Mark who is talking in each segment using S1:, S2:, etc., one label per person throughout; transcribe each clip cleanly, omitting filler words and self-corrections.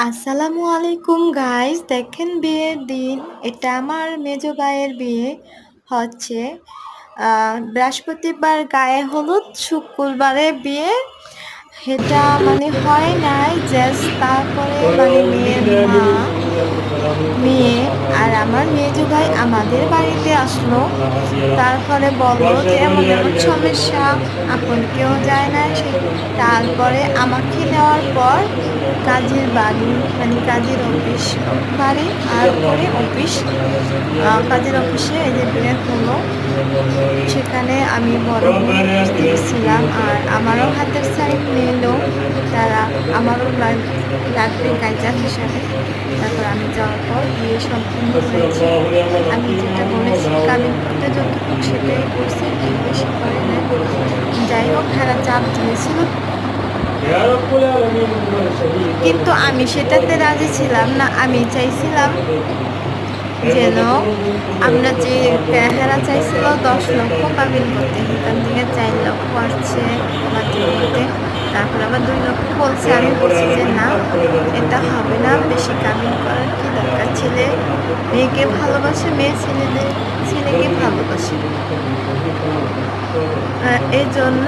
S1: আসসালামু আলাইকুম গাইস, দেখেন বিয়ের দিন। এটা আমার মেজো ভাইয়ের বিয়ে হচ্ছে। বৃহস্পতিবার গায়ে হলুদ, শুক্রবারে বিয়ে। এটা মানে হয় নাই, জাস্ট তারপরে মানে মেয়ের মা, মেয়ে আর আমার মেজো ভাই আমাদের বাড়িতে আসলো। তারপরে বললো যে এমন এমন সমস্যা, আপন কেউ যায় না। তারপরে আমাকে নেওয়ার পর কাজের বাড়ি মানে কাজের অফিস বাড়ি আর পরে অফিস, কাজের অফিসে এই যে বিয়ে হলো। সেখানে আমি বড় বোন উপস্থিত ছিলাম আর আমারও হাতের সাইন নিল তারা, আমারও লাগবে কাইজার হিসাবে। তারপর আমি যাওয়ার পর বিয়ে সম্পূর্ণ হয়েছে। আমি যেটা বলেছি কাবিন করতে যতটুকু সেটাই করছি, এর বেশি করে না। যাই হোক, তারা চাপ দিয়েছিল কিন্তু আমি সেটাতে রাজি ছিলাম না। আমি চাইছিলাম যেন আমরা যে পেহারা চাইছিল 10 লক্ষ কাবিন করতে, এখান থেকে 4 লক্ষ আসছে আমাদের মধ্যে। তারপর আবার 2 লক্ষ বলছে। আমি বলছি যে না, এটা হবে না, বেশি কাবিন করার কি দরকার। ছেলে মেয়েকে ভালোবাসে, মেয়ে ছেলেকে ভালোবাসে। এই জন্য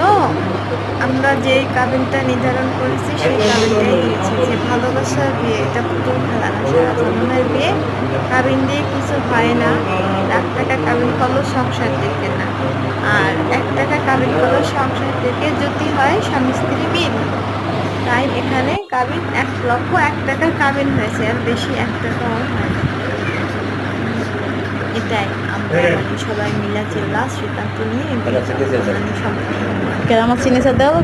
S1: আমরা যে কাবিনটা নির্ধারণ করেছি সেই কাবিনটাই দিয়েছি, যে ভালোবাসার বিয়ে, এটা পুতুল খেলা না, সারা জীবনের বিয়ে। কাবিন দিয়ে কিছু হয় না। লাখ টাকা কাবিন করলেও সংসার টিকে না, আর 1 টাকা কাবিন করলেও সংসার টিকে যদি হয় স্বামী স্ত্রী মিল। তাই এখানে কাবিন 1 লক্ষ 1 টাকার কাবিন হয়েছে, আর বেশি 1 টাকাও হয় না। এটাই আমরা মানে সবাই মিলে চিল্লা সিদ্ধান্ত নিয়ে সম্পূর্ণ। কেরামত চিনি দেওয়া